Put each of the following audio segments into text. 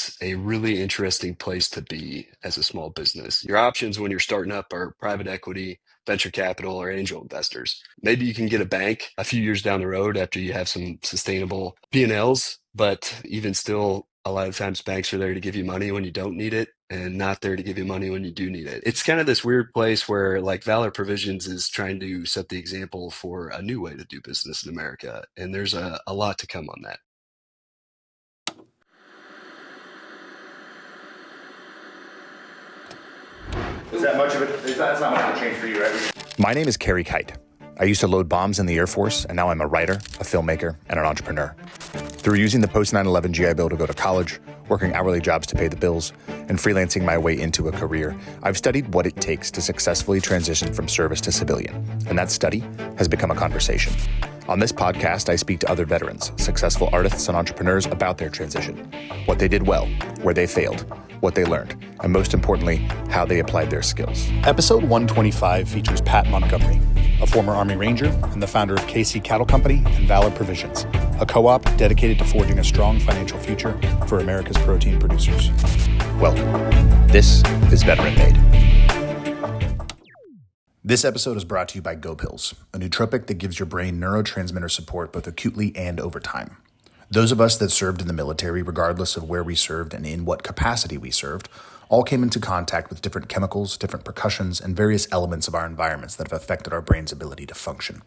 is a really interesting place to be as a small business. Your options when you're starting up are private equity, venture capital, or angel investors. Maybe you can get a bank a few years down the road after you have some sustainable P&Ls, but even still, a lot of times banks are there to give you money when you don't need it and not there to give you money when you do need it. It's kind of this weird place where like Valor Provisions is trying to set the example for a new way to do business in America. And there's a lot to come on that. Is that much of it? That's not much of a change for you, right? My name is Carey Kight. I used to load bombs in the Air Force, and now I'm a writer, a filmmaker, and an entrepreneur. Through using the post 9/11 GI Bill to go to college, working hourly jobs to pay the bills, and freelancing my way into a career, I've studied what it takes to successfully transition from service to civilian, and that study has become a conversation. On this podcast, I speak to other veterans, successful artists, and entrepreneurs about their transition, what they did well, where they failed, what they learned, and most importantly, how they applied their skills. Episode 125 features Pat Montgomery, a former Army Ranger and the founder of Carey Cattle Company and Valor Provisions, a co-op dedicated to forging a strong financial future for America's protein producers. Welcome. This is Veteran Made. This episode is brought to you by Go Pills, a nootropic that gives your brain neurotransmitter support both acutely and over time. Those of us that served in the military, regardless of where we served and in what capacity we served, all came into contact with different chemicals, different percussions, and various elements of our environments that have affected our brain's ability to function.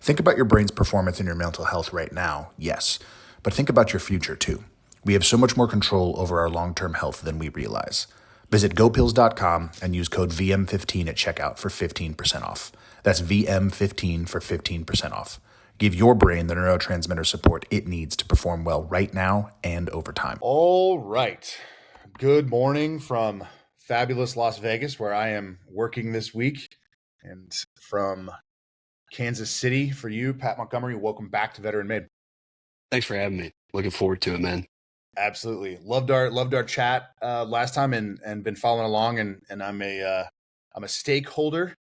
Think about your brain's performance and your mental health right now, yes, but think about your future too. We have so much more control over our long-term health than we realize. Visit gopills.com and use code VM15 at checkout for 15% off. That's VM15 for 15% off. Give your brain the neurotransmitter support it needs to perform well right now and over time. All right. Good morning from fabulous Las Vegas, where I am working this week, and from Kansas City for you, Pat Montgomery. Welcome back to Veteran Made. Thanks for having me. Looking forward to it, man. Absolutely. Loved our chat last time and been following along, and I'm a stakeholder.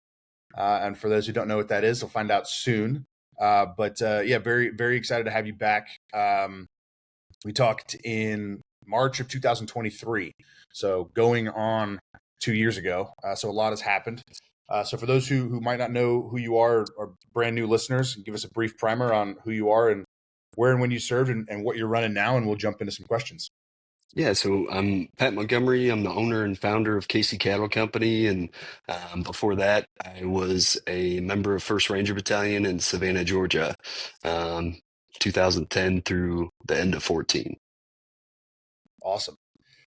And for those who don't know what that is, they'll find out soon. But very, very excited to have you back. We talked in March of 2023, so going on 2 years ago. So a lot has happened. So for those who might not know who you are, or brand new listeners, give us a brief primer on who you are and where and when you served and what you're running now, and we'll jump into some questions. Yeah, so I'm Pat Montgomery. I'm the owner and founder of Carey Cattle Company, and before that, I was a member of 1st Ranger Battalion in Savannah, Georgia, um, 2010 through the end of 14. Awesome.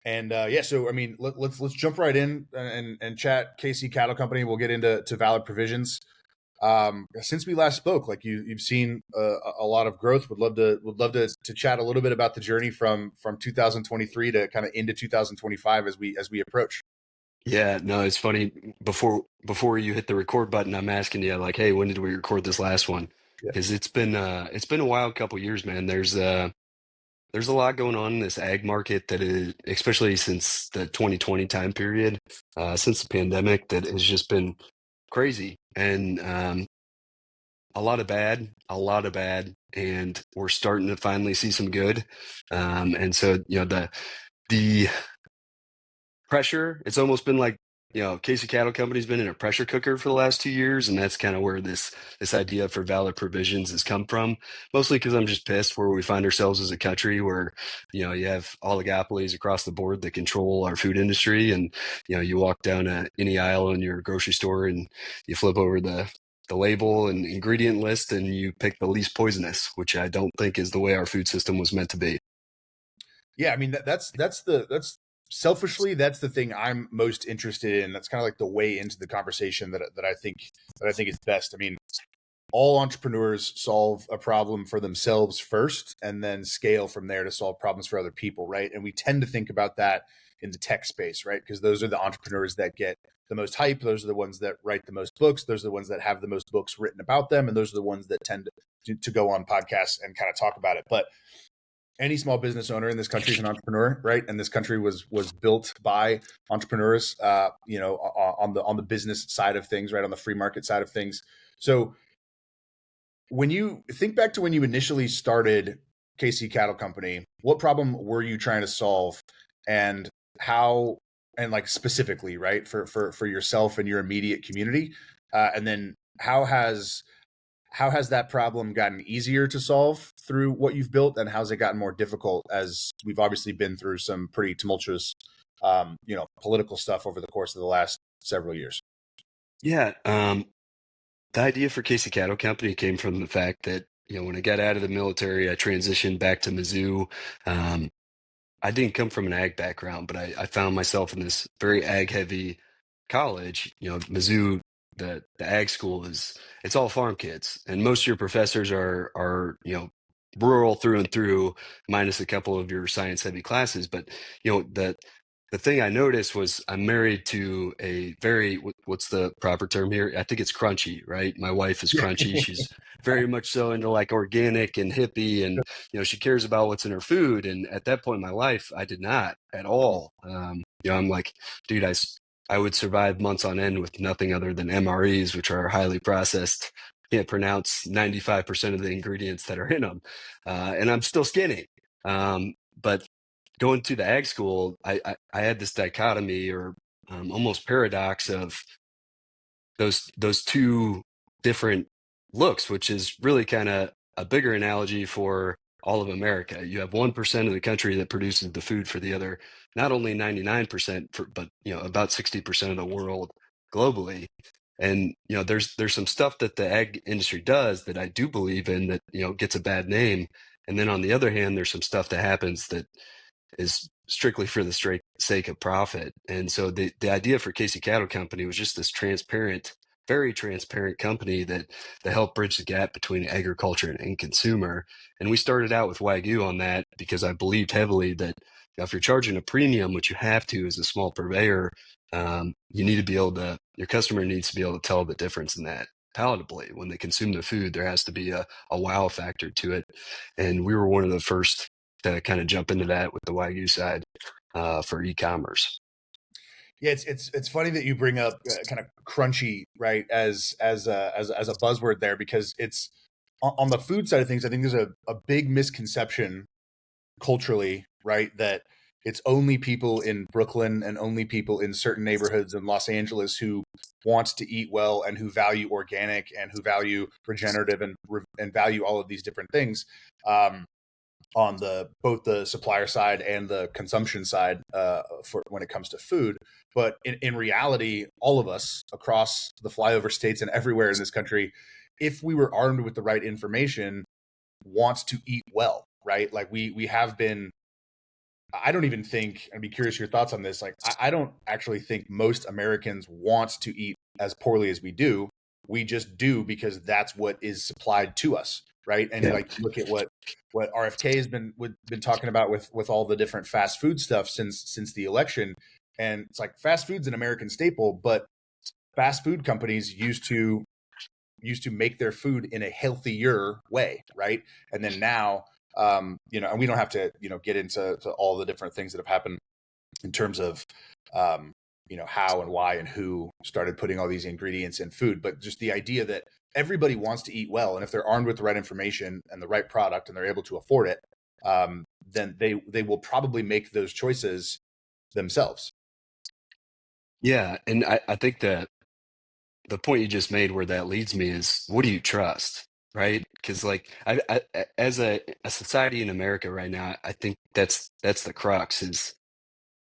And so I mean, let's jump right in and chat Carey Cattle Company. We'll get into Valor Provisions. Since we last spoke, like you've seen a lot of growth. Would love to chat a little bit about the journey from 2023 to kind of into 2025 as we approach. Yeah, no, it's funny. Before you hit the record button, I'm asking you like, hey, when did we record this last one? Yeah. Because it's been a wild couple years, man. There's a lot going on in this ag market that is, especially since the 2020 time period, since the pandemic, that has just been crazy. And a lot of bad, and we're starting to finally see some good. And so, the pressure, it's almost been like, Carey Cattle Company's been in a pressure cooker for the last 2 years, and that's kind of where this idea for Valor Provisions has come from. Mostly because I'm just pissed where we find ourselves as a country where, you have oligopolies across the board that control our food industry, and you walk down any aisle in your grocery store and you flip over the label and ingredient list and you pick the least poisonous, which I don't think is the way our food system was meant to be. Yeah, I mean that's selfishly, that's the thing I'm most interested in. That's kind of like the way into the conversation that I think is best. I mean, all entrepreneurs solve a problem for themselves first and then scale from there to solve problems for other people, right? And we tend to think about that in the tech space, right? Because those are the entrepreneurs that get the most hype. Those are the ones that write the most books. Those are the ones that have the most books written about them. And those are the ones that tend to go on podcasts and kind of talk about it. But any small business owner in this country is an entrepreneur, right? And this country was built by entrepreneurs, on the business side of things, right? On the free market side of things. So when you think back to when you initially started Carey Cattle Company, what problem were you trying to solve? and how, and like specifically, right, for yourself and your immediate community, and then how has that problem gotten easier to solve through what you've built, and how's it gotten more difficult as we've obviously been through some pretty tumultuous, political stuff over the course of the last several years? Yeah, the idea for Casey Cattle Company came from the fact that, when I got out of the military, I transitioned back to Mizzou. Um, I didn't come from an ag background, but I found myself in this very ag heavy college. Mizzou, the ag school it's all farm kids, and most of your professors are rural through and through, minus a couple of your science heavy classes. But the thing I noticed was I'm married to a very, what's the proper term here? I think it's crunchy, right? My wife is Yeah. crunchy. She's very much so into like organic and hippie, and she cares about what's in her food. And at that point in my life, I did not at all. I'm like, dude, I would survive months on end with nothing other than MREs, which are highly processed. Can't pronounce 95% of the ingredients that are in them, and I'm still skinny. But going to the ag school, I had this dichotomy, or almost paradox, of those two different looks, which is really kind of a bigger analogy for all of America. You have 1% of the country that produces the food for the other, not only 99%, but about 60% of the world globally. And there's some stuff that the ag industry does that I do believe in that gets a bad name. And then on the other hand, there's some stuff that happens that is strictly for the straight sake of profit. And so the idea for Casey Cattle Company was just this transparent, very transparent company that helped bridge the gap between agriculture and consumer. And we started out with Wagyu on that because I believed heavily that if you're charging a premium, which you have to as a small purveyor, you need to be able to, your customer needs to be able to tell the difference in that palatably. When they consume the food, there has to be a wow factor to it. And we were one of the first to kind of jump into that with the Wagyu side for e-commerce. Yeah, it's funny that you bring up kind of crunchy, right, as a buzzword there, because it's on the food side of things. I think there's a big misconception culturally, right, that it's only people in Brooklyn and only people in certain neighborhoods in Los Angeles who want to eat well and who value organic and who value regenerative and value all of these different things. On the both the supplier side and the consumption side, for when it comes to food. But in reality, all of us across the flyover states and everywhere in this country, if we were armed with the right information, wants to eat well, right? Like we have been. I don't even think, I'd be curious your thoughts on this. Like, I don't actually think most Americans want to eat as poorly as we do. We just do because that's what is supplied to us, right? And Yeah. like, look at what RFK has been talking about with all the different fast food stuff since the election. And it's like fast food's an American staple, but fast food companies used to make their food in a healthier way, right? And then now, and we don't have to, get into all the different things that have happened in terms of, how and why and who started putting all these ingredients in food, but just the idea that everybody wants to eat well, and if they're armed with the right information and the right product, and they're able to afford it, then they will probably make those choices themselves. Yeah. And I think that the point you just made where that leads me is, what do you trust? Right? Because like as a society in America right now, I think that's the crux, is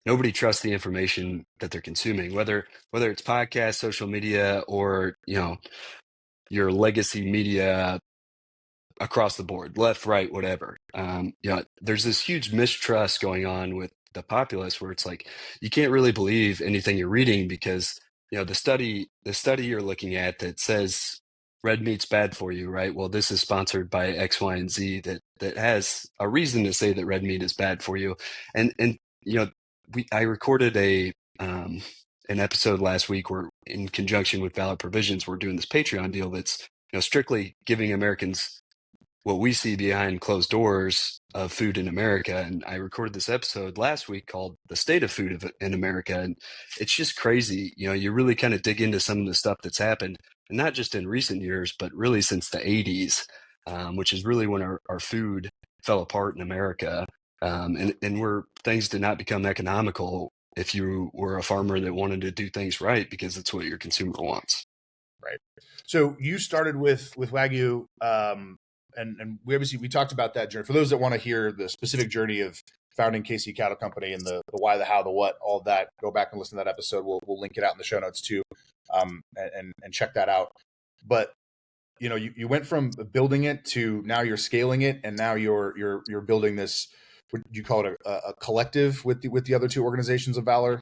nobody trusts the information that they're consuming, whether it's podcasts, social media, or your legacy media across the board, left, right, whatever. There's this huge mistrust going on with the populace, where it's like you can't really believe anything you're reading because the study you're looking at that says red meat's bad for you, right? Well, this is sponsored by X, Y, and Z that has a reason to say that red meat is bad for you, and I recorded an episode last week where, in conjunction with Valor Provisions, we're doing this Patreon deal that's strictly giving Americans what we see behind closed doors of food in America. And I recorded this episode last week called "The State of Food in America," and it's just crazy. You really kind of dig into some of the stuff that's happened, and not just in recent years, but really since the '80s, which is really when our food fell apart in America. And where things did not become economical if you were a farmer that wanted to do things right because it's what your consumer wants. Right. So you started with Wagyu, and we talked about that journey. For those that want to hear the specific journey of founding KC Cattle Company and the why, the how, the what, all of that, go back and listen to that episode. We'll link it out in the show notes too, and check that out. But you went from building it to now you're scaling it, and now you're building this. Would you call it a collective with the other two organizations of Valor?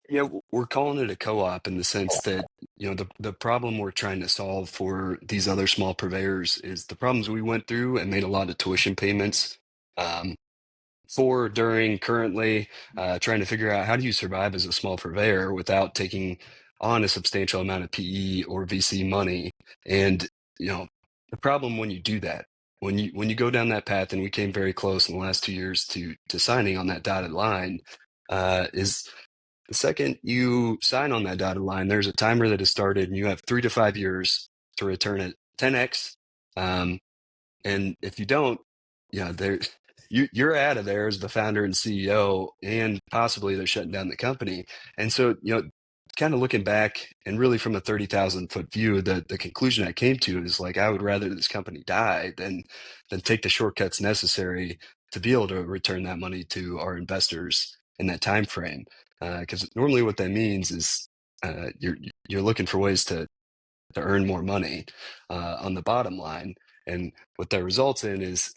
Yeah, we're calling it a co-op in the sense that, the problem we're trying to solve for these other small purveyors is the problems we went through and made a lot of tuition payments um, for, during, currently, trying to figure out how do you survive as a small purveyor without taking on a substantial amount of PE or VC money. And, the problem when you do that, when you go down that path, and we came very close in the last 2 years to signing on that dotted line, is the second you sign on that dotted line, there's a timer that has started, and you have 3 to 5 years to return it 10x. Um, and if you don't, there you're out of there as the founder and CEO, and possibly they're shutting down the company. And so, kind of looking back and really from a 30,000-foot view, the conclusion I came to is like, I would rather this company die than take the shortcuts necessary to be able to return that money to our investors in that time frame. Because normally what that means is you're looking for ways to earn more money on the bottom line. And what that results in is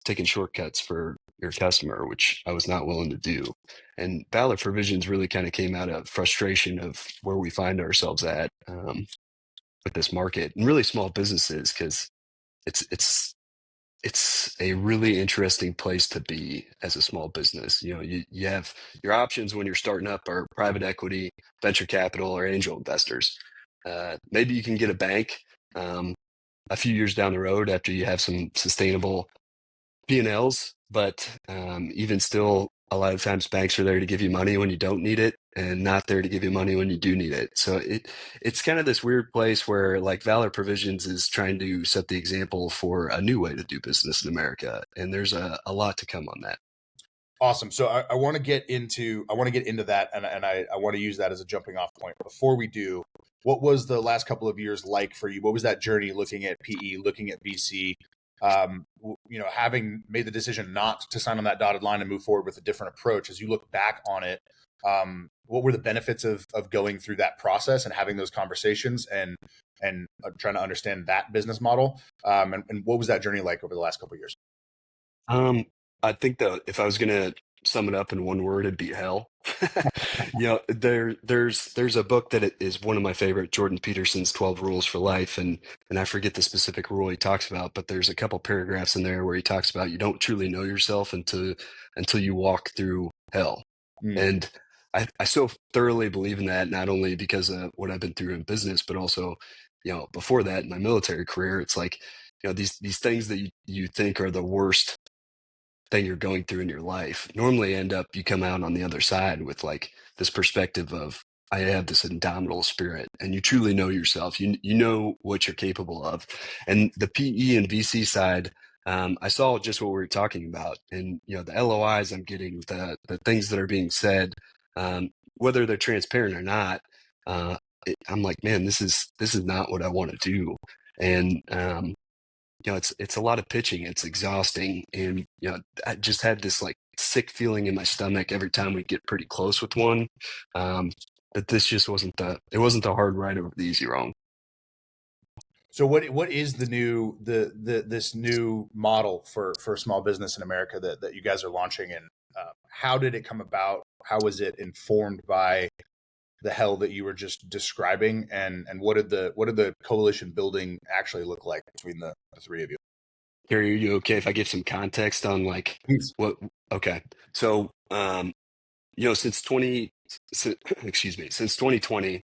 taking shortcuts for your customer, which I was not willing to do. And Valor Provisions really kind of came out of frustration of where we find ourselves at with this market and really small businesses, because it's a really interesting place to be as a small business. You have your options when you're starting up are private equity, venture capital, or angel investors. Maybe you can get a bank a few years down the road after you have some sustainable P&Ls, but even still, a lot of times banks are there to give you money when you don't need it and not there to give you money when you do need it. So it's kind of this weird place where, like, Valor Provisions is trying to set the example for a new way to do business in America, and there's a lot to come on that. Awesome. So I want to get into that, and I want to use that as a jumping off point. Before we do, what was the last couple of years like for you? What was that journey looking at PE, looking at VC? Having made the decision not to sign on that dotted line and move forward with a different approach, as you look back on it, what were the benefits of going through that process and having those conversations and trying to understand that business model? And what was that journey like over the last couple of years? Um, I think that if I was gonna sum it up in one word, it'd be hell. There's a book that is one of my favorite, Jordan Peterson's 12 Rules for Life, and I forget the specific rule he talks about, but there's a couple paragraphs in there where he talks about you don't truly know yourself until you walk through hell. Mm. And I so thoroughly believe in that, not only because of what I've been through in business, but also, before that in my military career. It's like, these things that you think are the worst thing you're going through in your life normally end up, you come out on the other side with like this perspective of, I have this indomitable spirit, and you truly know yourself. You know what you're capable of. And the PE and VC side, I saw just what we were talking about, and the LOIs I'm getting, the things that are being said, whether they're transparent or not. I'm like, man, this is not what I want to do. And it's a lot of pitching. It's exhausting. And, I just had this like sick feeling in my stomach every time we get pretty close with one. That this just wasn't the hard ride over the easy wrong. So what is this new model for small business in America that you guys are launching, and how did it come about? How was it informed by the hell that you were just describing, and what did the coalition building actually look like between the three of you? Carey, are you okay if I give some context on like Please. what? Okay, so since excuse me, since 2020,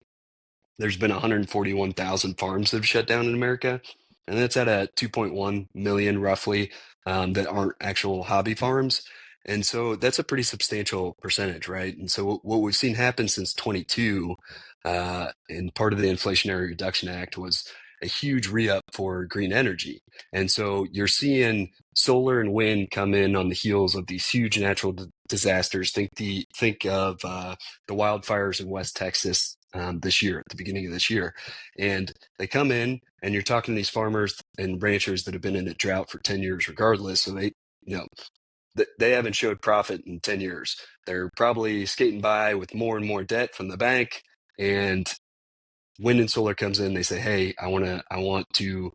there's been 141,000 farms that have shut down in America, and that's at a 2.1 million roughly that aren't actual hobby farms. And so that's a pretty substantial percentage, right? And so what we've seen happen since 22, and part of the Inflationary Reduction Act was a huge re-up for green energy. And so you're seeing solar and wind come in on the heels of these huge natural disasters. Think of the wildfires in West Texas this year, at the beginning of this year. And they come in, and you're talking to these farmers and ranchers that have been in a drought for 10 years regardless. So you know, they haven't showed profit in 10 years. They're probably skating by with more and more debt from the bank. And wind and solar comes in, they say, hey, I want to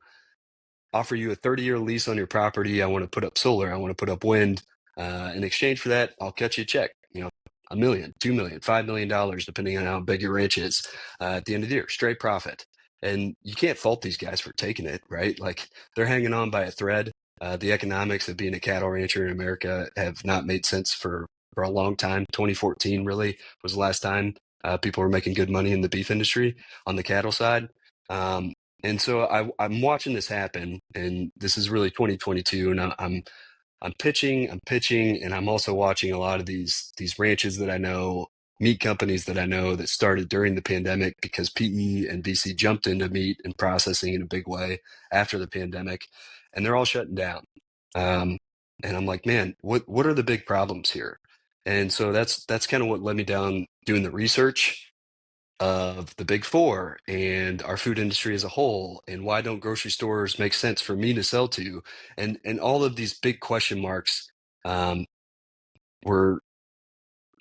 offer you a 30-year lease on your property. I want to put up solar. I want to put up wind. In exchange for that, I'll cut you a check, $1 million, $2 million, $5 million, depending on how big your ranch is, at the end of the year, straight profit. And you can't fault these guys for taking it, right? Like, they're hanging on by a thread. The economics of being a cattle rancher in America have not made sense for a long time. 2014 really was the last time people were making good money in the beef industry on the cattle side. And so I'm watching this happen, and this is really 2022, and I'm pitching, and I'm also watching a lot of these ranches that I know, meat companies that I know that started during the pandemic because PE and VC jumped into meat and processing in a big way after the pandemic, and they're all shutting down. Um, and I'm like, man, what are the big problems here? And so that's kind of what led me down doing the research of the big four and our food industry as a whole, and why don't grocery stores make sense for me to sell to, and all of these big question marks um, were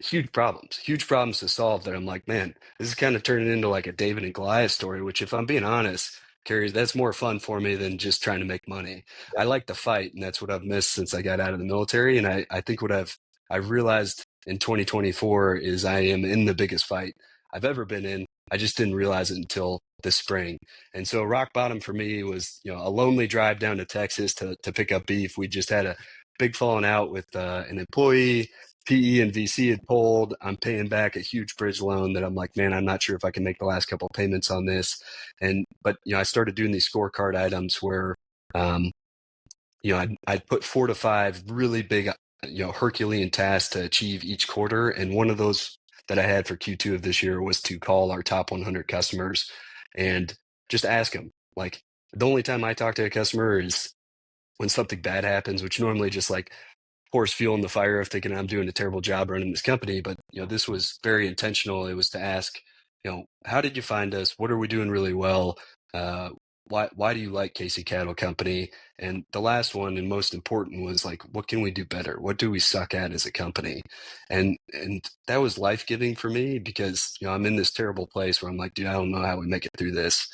huge problems to solve, that I'm like, man, this is kind of turning into like a David and Goliath story, which, if I'm being honest, Carrie, that's more fun for me than just trying to make money. I like to fight, and that's what I've missed since I got out of the military. And I think what I've realized in 2024 is I am in the biggest fight I've ever been in. I just didn't realize it until this spring. And so rock bottom for me was, a lonely drive down to Texas to pick up beef. We just had a big falling out with an employee. PE and VC had pulled. I'm paying back a huge bridge loan that I'm like, man, I'm not sure if I can make the last couple of payments on this. But I started doing these scorecard items where, um, I'd put 4 to 5 really big, Herculean tasks to achieve each quarter. And one of those that I had for Q2 of this year was to call our top 100 customers and just ask them. Like, the only time I talk to a customer is when something bad happens, which normally just like pours fuel in the fire of thinking I'm doing a terrible job running this company. But this was very intentional. It was to ask, how did you find us? What are we doing really well? Uh, why do you like Casey Cattle Company? And the last one, and most important, was like, what can we do better? What do we suck at as a company? And that was life-giving for me, because I'm in this terrible place where I'm like, dude, I don't know how we make it through this.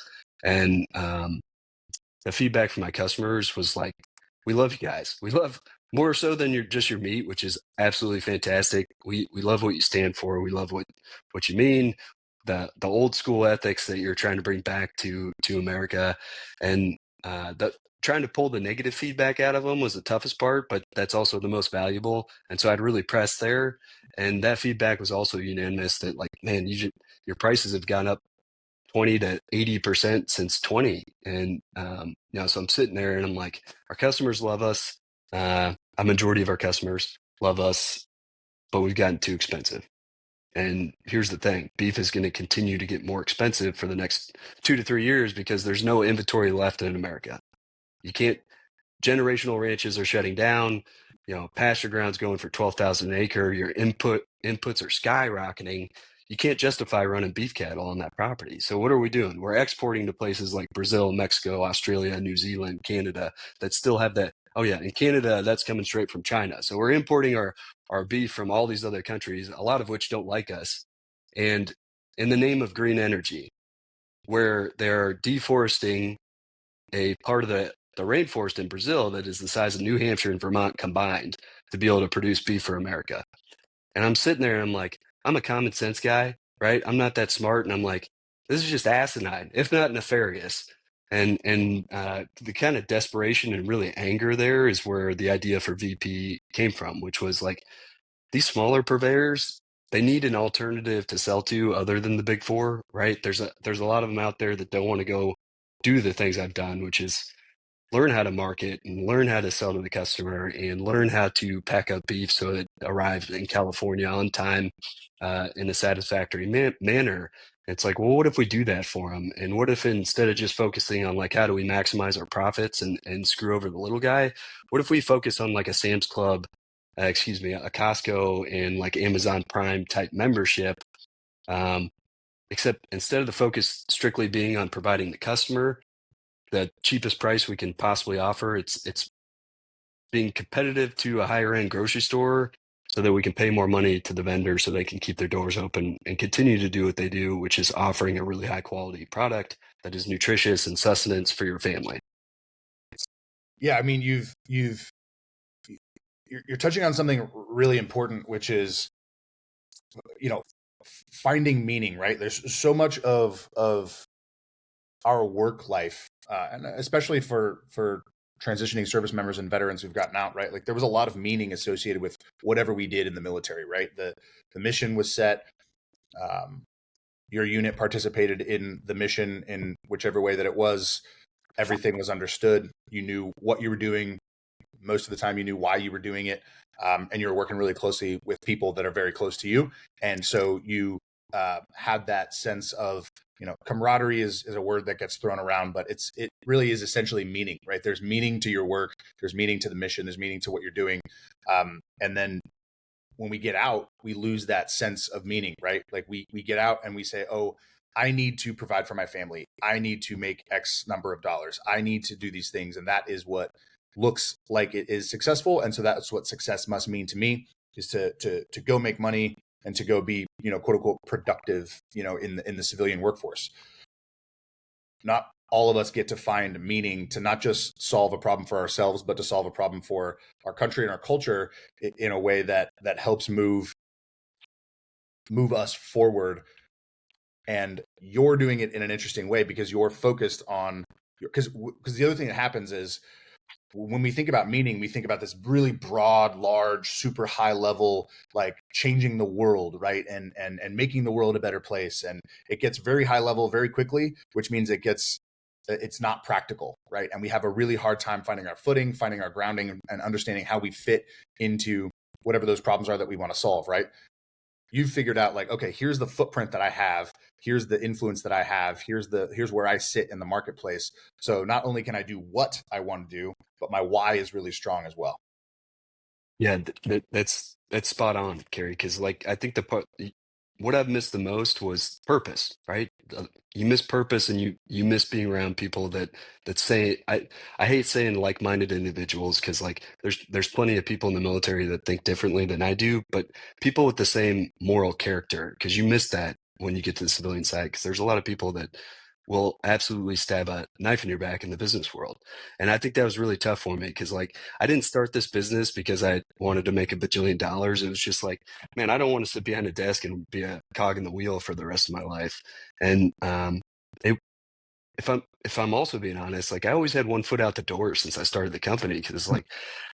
And the feedback from my customers was like, we love you guys. We love, more so than your meat, which is absolutely fantastic. We love what you stand for. We love what you mean. The old school ethics that you're trying to bring back to America, and the trying to pull the negative feedback out of them was the toughest part, but that's also the most valuable. And so I'd really press there, and that feedback was also unanimous that, like, man, your prices have gone up 20 to 80% since 20. And, so I'm sitting there and I'm like, our customers love us. A majority of our customers love us, but we've gotten too expensive. And here's the thing, beef is going to continue to get more expensive for the next 2 to 3 years because there's no inventory left in America. You can't, generational ranches are shutting down, pasture ground's going for 12,000 an acre. Your inputs are skyrocketing. You can't justify running beef cattle on that property. So what are we doing? We're exporting to places like Brazil, Mexico, Australia, New Zealand, Canada, that still have that. Oh yeah, in Canada, that's coming straight from China. So we're importing our beef from all these other countries, a lot of which don't like us. And in the name of green energy, where they're deforesting a part of the rainforest in Brazil that is the size of New Hampshire and Vermont combined to be able to produce beef for America. And I'm sitting there and I'm like, I'm a common sense guy, right? I'm not that smart. And I'm like, this is just asinine, if not nefarious. And the kind of desperation and really anger there is where the idea for VP came from, which was like, these smaller purveyors, they need an alternative to sell to other than the big four, right? There's a lot of them out there that don't want to go do the things I've done, which is learn how to market and learn how to sell to the customer and learn how to pack up beef so it arrives in California on time, in a satisfactory manner. It's like, well, what if we do that for them? And what if instead of just focusing on like how do we maximize our profits and screw over the little guy, what if we focus on like a Sam's Club, excuse me, a Costco and like Amazon Prime type membership? Um, except instead of the focus strictly being on providing the customer the cheapest price we can possibly offer, it's being competitive to a higher end grocery store so that we can pay more money to the vendor so they can keep their doors open and continue to do what they do, which is offering a really high quality product that is nutritious and sustenance for your family. Yeah, I mean, you're touching on something really important, which is, you know, finding meaning, right? There's so much of our work life, and especially for transitioning service members and veterans who've gotten out, right? Like there was a lot of meaning associated with whatever we did in the military, right? The mission was set. Um, your unit participated in the mission in whichever way that it was. Everything was understood. You knew what you were doing. Most of the time, you knew why you were doing it, and you were working really closely with people that are very close to you. And so you had that sense of, camaraderie is a word that gets thrown around, but it really is essentially meaning, right? There's meaning to your work. There's meaning to the mission. There's meaning to what you're doing. And then when we get out, we lose that sense of meaning, right? Like we get out and we say, oh, I need to provide for my family. I need to make X number of dollars. I need to do these things. And that is what looks like it is successful. And so that's what success must mean to me, is to go make money and to go be, quote unquote, productive, in the civilian workforce. Not all of us get to find meaning to not just solve a problem for ourselves, but to solve a problem for our country and our culture in a way that helps move us forward. And you're doing it in an interesting way because you're focused on, because the other thing that happens is when we think about meaning, we think about this really broad, large, super high level, like changing the world, right? And making the world a better place. And it gets very high level very quickly, which means it's not practical, right? And we have a really hard time finding our footing, finding our grounding, and understanding how we fit into whatever those problems are that we want to solve, right? You've figured out like, okay, here's the footprint that I have, here's the influence that I have, here's where I sit in the marketplace. So not only can I do what I want to do, but my why is really strong as well. Yeah, that's spot on, Carey. Because like I think the part what I've missed the most was purpose, right? You miss purpose, and you miss being around people that say I hate saying like-minded individuals because like there's plenty of people in the military that think differently than I do, but people with the same moral character, because you miss that when you get to the civilian side, because there's a lot of people that will absolutely stab a knife in your back in the business world. And I think that was really tough for me because like I didn't start this business because I wanted to make $1 bajillion. It was just like, man, I don't want to sit behind a desk and be a cog in the wheel for the rest of my life. And it, if I'm also being honest, like I always had one foot out the door since I started the company because like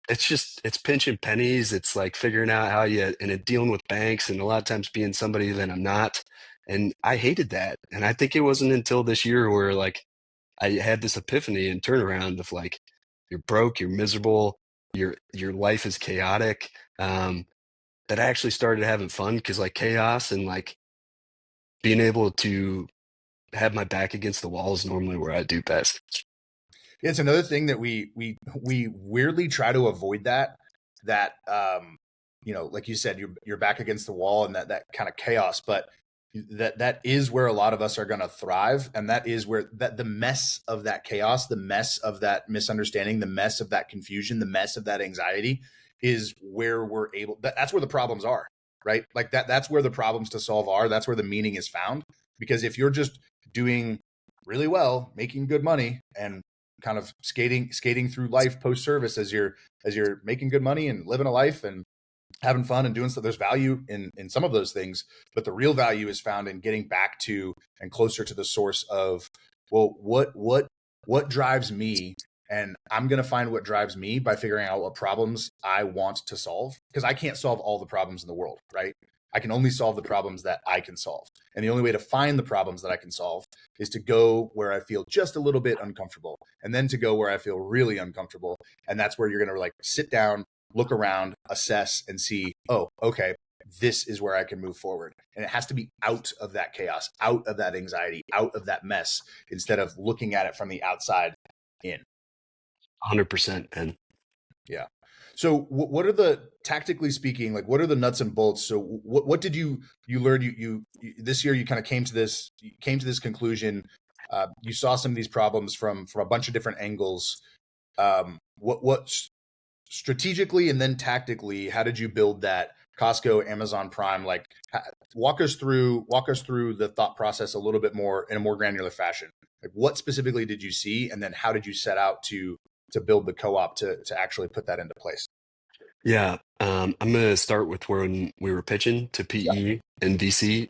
it's pinching pennies. It's like figuring out how you and it dealing with banks and a lot of times being somebody that I'm not. And I hated that. And I think it wasn't until this year where like I had this epiphany and turnaround of like, you're broke, you're miserable, your life is chaotic. That I actually started having fun because like chaos and like being able to have my back against the wall is normally where I do best. Yeah, it's another thing that we weirdly try to avoid that like you said, you're back against the wall and that kind of chaos, but that is where a lot of us are going to thrive, and that is where that the mess of that chaos, the mess of that misunderstanding, the mess of that confusion, the mess of that anxiety is where we're able that's where the problems are, right? Like that's where the problems to solve are. That's where the meaning is found. Because if you're just doing really well, making good money, and kind of skating through life post service as you're making good money and living a life and having fun and doing stuff, there's value in some of those things, but the real value is found in getting back to and closer to the source of, well, what drives me. And I'm going to find what drives me by figuring out what problems I want to solve, because I can't solve all the problems in the world, right? I can only solve the problems that I can solve. And the only way to find the problems that I can solve is to go where I feel just a little bit uncomfortable, and then to go where I feel really uncomfortable. And that's where you're going to like sit down, look around, assess, and see, oh, okay, this is where I can move forward. And it has to be out of that chaos, out of that anxiety, out of that mess, instead of looking at it from the outside in. 100%. And Yeah. So what are the, tactically speaking, like what are the nuts and bolts? So what did you learn? You this year you kind of came to this conclusion. You saw some of these problems from a bunch of different angles. What strategically and then tactically, how did you build that Costco, Amazon Prime? Like, walk us through the thought process a little bit more in a more granular fashion. Like, what specifically did you see, and then how did you set out to build the co-op to actually put that into place? yeah, I'm going to start with when we were pitching to Yeah. PE and VC.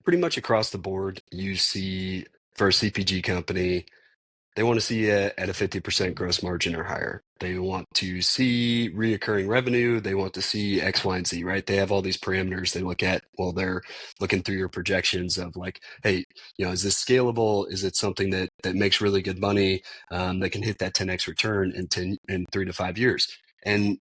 Pretty much across the board, you see for a CPG company, they want to see it at a 50% gross margin or higher. They want to see reoccurring revenue. They want to see X, Y, and Z, right? They have all these parameters they look at while they're looking through your projections of like, hey, is this scalable? Is it something that makes really good money? That can hit that 10x return in 3 to 5 years. And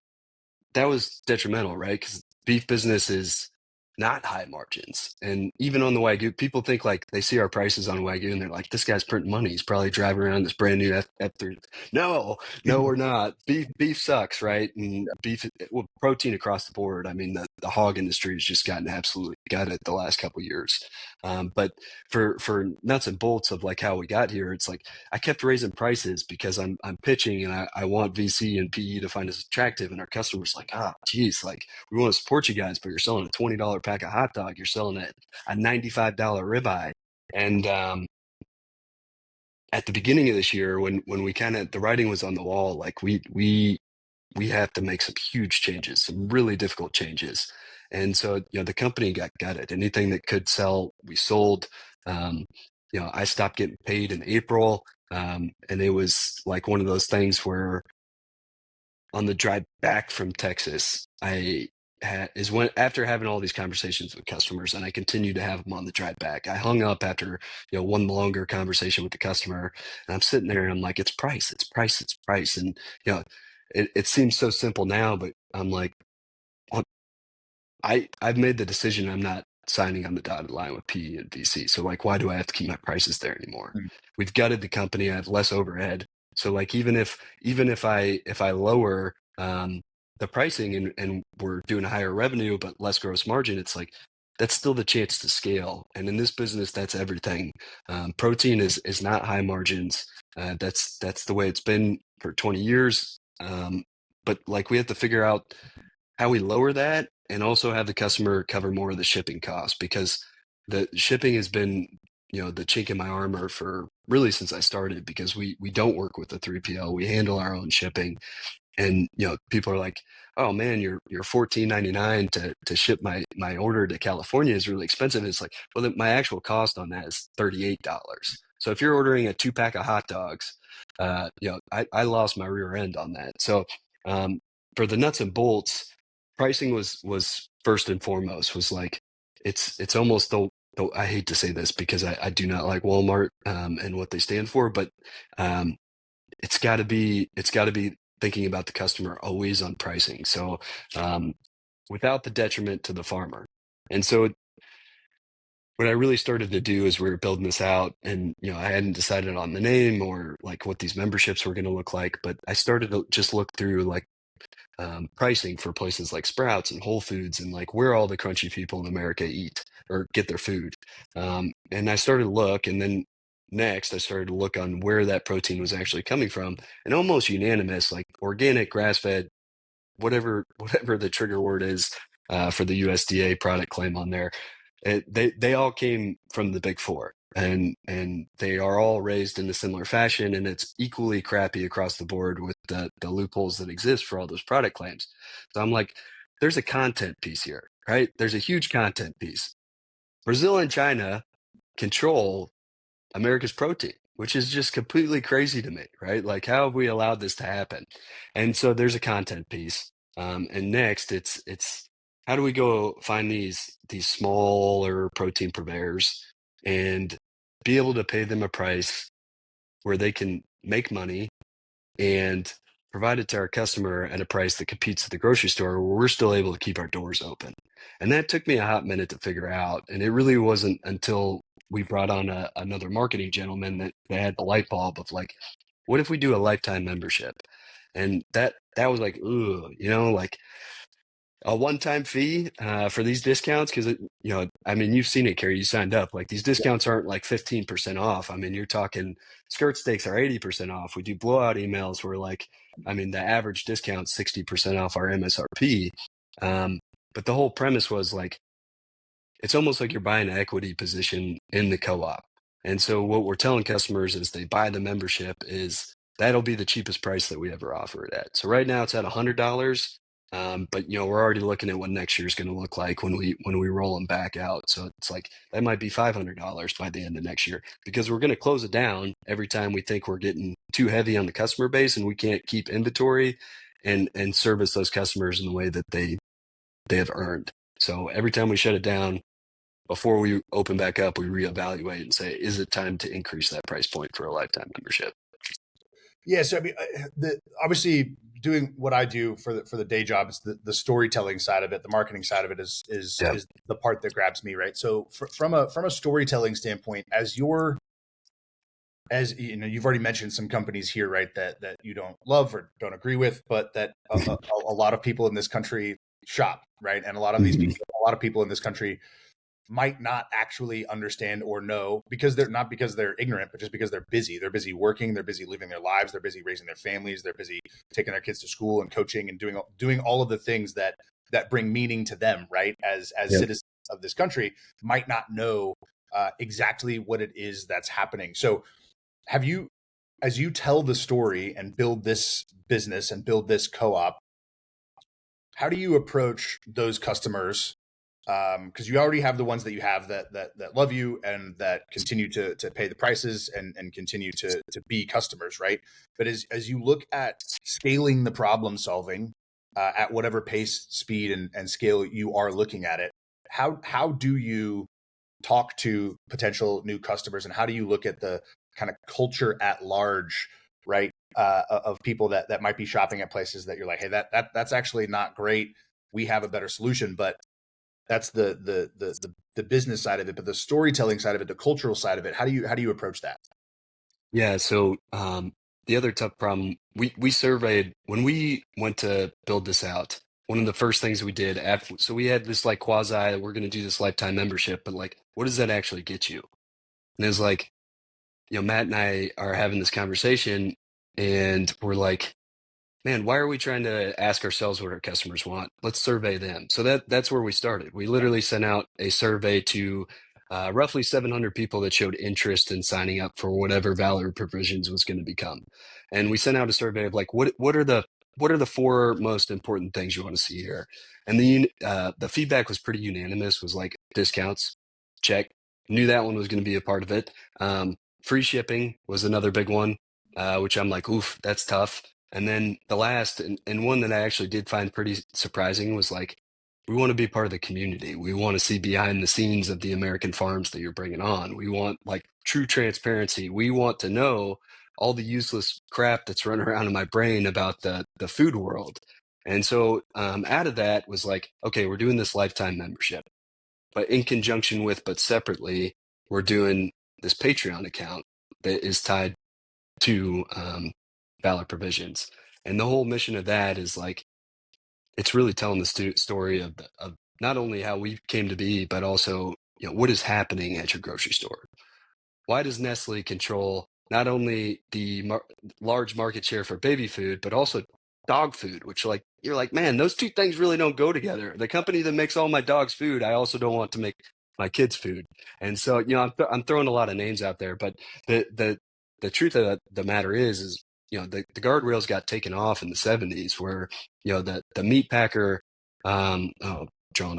that was detrimental, right? Because beef business is not high margins. And even on the Wagyu, people think like they see our prices on Wagyu and they're like, this guy's printing money. He's probably driving around this brand new F3. No, we're not. Beef sucks, right? And beef, well, protein across the board. I mean, the hog industry has just gotten absolutely gutted the last couple of years. But for nuts and bolts of like how we got here, it's like I kept raising prices because I'm pitching and I want VC and PE to find us attractive. And our customers like, geez, like we want to support you guys, but you're selling a $20 pack of hot dog. You're selling a $95 ribeye. And at the beginning of this year, when we kind of the writing was on the wall, like we have to make some huge changes, some really difficult changes. And so, the company got gutted. Anything that could sell, we sold. Um, I stopped getting paid in April. And it was like one of those things where on the drive back from Texas, after having all these conversations with customers, and I continue to have them on the drive back. I hung up after one longer conversation with the customer, and I'm sitting there and I'm like, it's price, it's price, it's price, and it seems so simple now, but I'm like, well, I've made the decision I'm not signing on the dotted line with PE and VC. So like, why do I have to keep my prices there anymore? Mm. We've gutted the company. I have less overhead. So like, even if I lower the pricing and we're doing a higher revenue but less gross margin, it's like that's still the chance to scale. And in this business, that's everything. Protein is not high margins. That's the way it's been for 20 years. But like we have to figure out how we lower that and also have the customer cover more of the shipping costs, because the shipping has been, the chink in my armor for really since I started, because we don't work with the 3PL. We handle our own shipping. And people are like, oh man, you're $14.99 to ship my order to California is really expensive. It's like, well, my actual cost on that is $38. So if you're ordering a 2 pack of hot dogs, I lost my rear end on that. So for the nuts and bolts, pricing was first and foremost. Was like, it's almost the I hate to say this because I do not like Walmart and what they stand for, but um, it's got to be thinking about the customer always on pricing. So without the detriment to the farmer. And so what I really started to do as we were building this out, and I hadn't decided on the name or like what these memberships were going to look like, but I started to just look through like pricing for places like Sprouts and Whole Foods and like where all the crunchy people in America eat or get their food. And I started to look, and then next I started to look on where that protein was actually coming from, and almost unanimous, like organic, grass-fed, whatever the trigger word is for the USDA product claim on there. They all came from the big four, and they are all raised in a similar fashion, and it's equally crappy across the board with the loopholes that exist for all those product claims. So I'm like, there's a content piece here, right? There's a huge content piece. Brazil and China control America's protein, which is just completely crazy to me, right? Like, how have we allowed this to happen? And so there's a content piece. And next, it's how do we go find these smaller protein purveyors and be able to pay them a price where they can make money and provide it to our customer at a price that competes at the grocery store where we're still able to keep our doors open. And that took me a hot minute to figure out. And it really wasn't until we brought on another marketing gentleman that had the light bulb of like, what if we do a lifetime membership? And that was like, ooh, like a one-time fee for these discounts because I mean, you've seen it, Carey. You signed up. Like these discounts aren't like 15% off. I mean, you're talking skirt steaks are 80% off. We do blowout emails where like, I mean, the average discount's 60% off our MSRP. Um, but the whole premise was like, it's almost like you're buying an equity position in the co-op. And so what we're telling customers is they buy the membership is that'll be the cheapest price that we ever offer it at. So right now it's at $100. But we're already looking at what next year is going to look like when we roll them back out. So it's like that might be $500 by the end of next year because we're going to close it down every time we think we're getting too heavy on the customer base and we can't keep inventory and service those customers in the way that they have earned. So every time we shut it down, before we open back up, we reevaluate and say, is it time to increase that price point for a lifetime membership? Yeah, so I mean, obviously, doing what I do for the day job is the storytelling side of it. The marketing side of it Yeah. is the part that grabs me, right? So from a storytelling standpoint, as you know, you've already mentioned some companies here, right, that you don't love or don't agree with, but that a lot of people in this country shop, right, and a lot of these Mhm. people, a lot of people in this country might not actually understand or know because they're not because they're ignorant, but just because they're busy. They're busy working, they're busy living their lives, they're busy raising their families, they're busy taking their kids to school and coaching and doing all of the things that bring meaning to them, right? As Yep. citizens of this country, might not know exactly what it is that's happening. So, have you, as you tell the story and build this business and build this co-op, how do you approach those customers? Because you already have the ones that you have that love you and that continue to pay the prices and continue to be customers, right? But as you look at scaling the problem solving at whatever pace, speed, and scale you are looking at it, how do you talk to potential new customers and how do you look at the kind of culture at large, right? Of people that might be shopping at places that you're like, hey, that's actually not great. We have a better solution, but that's the business side of it. But the storytelling side of it, the cultural side of it, how do you approach that? Yeah. So the other tough problem we surveyed when we went to build this out. One of the first things we did after, so we had this like quasi, we're going to do this lifetime membership, but like, what does that actually get you? And it's like, Matt and I are having this conversation, and we're like, man, why are we trying to ask ourselves what our customers want? Let's survey them. So that's where we started. We literally sent out a survey to roughly 700 people that showed interest in signing up for whatever Valor Provisions was going to become. And we sent out a survey of like, what are the four most important things you want to see here? And the feedback was pretty unanimous. Was like discounts, check. Knew that one was going to be a part of it. Free shipping was another big one, which I'm like, oof, that's tough. And then the last and one that I actually did find pretty surprising was like, we want to be part of the community. We want to see behind the scenes of the American farms that you're bringing on. We want like true transparency. We want to know all the useless crap that's running around in my brain about the food world. And so out of that was like, okay, we're doing this lifetime membership, but in conjunction with, but separately, we're doing this Patreon account that is tied to Valor Provisions. And the whole mission of that is like, it's really telling the story of not only how we came to be, but also, what is happening at your grocery store. Why does Nestle control not only the large market share for baby food, but also dog food, which like, you're like, man, those two things really don't go together. The company that makes all my dog's food, I also don't want to make my kids' food. And so, I'm throwing a lot of names out there, but the truth of the matter is, the guardrails got taken off in the 70s where, the meat packer, drawing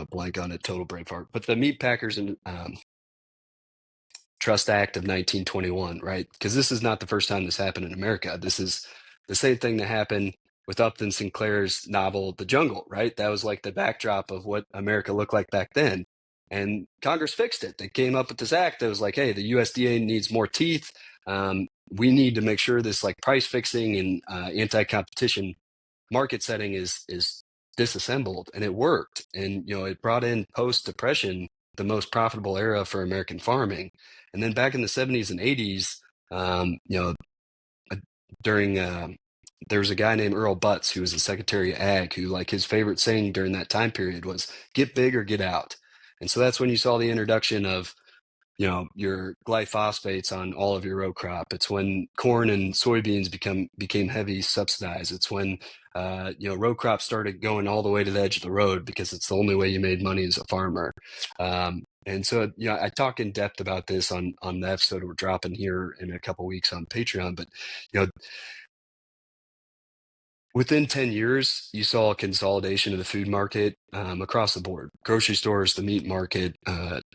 a blank on it, total brain fart, but the meat packers and, Trust Act of 1921, right? Because this is not the first time this happened in America. This is the same thing that happened with Upton Sinclair's novel, The Jungle, right? That was like the backdrop of what America looked like back then. And Congress fixed it. They came up with this act that was like, hey, the USDA needs more teeth. We need to make sure this like price fixing and anti-competition market setting is disassembled, and it worked. And it brought in post-depression the most profitable era for American farming. And then back in the 70s and 80s, during there was a guy named Earl Butz who was the Secretary of Ag, who like his favorite saying during that time period was "Get big or get out." And so that's when you saw the introduction of your glyphosates on all of your row crop. It's when corn and soybeans became heavy subsidized. It's when row crops started going all the way to the edge of the road because it's the only way you made money as a farmer. And so I talk in depth about this on the episode we're dropping here in a couple weeks on Patreon. But you know within 10 years, you saw a consolidation of the food market across the board. Grocery stores, the meat market,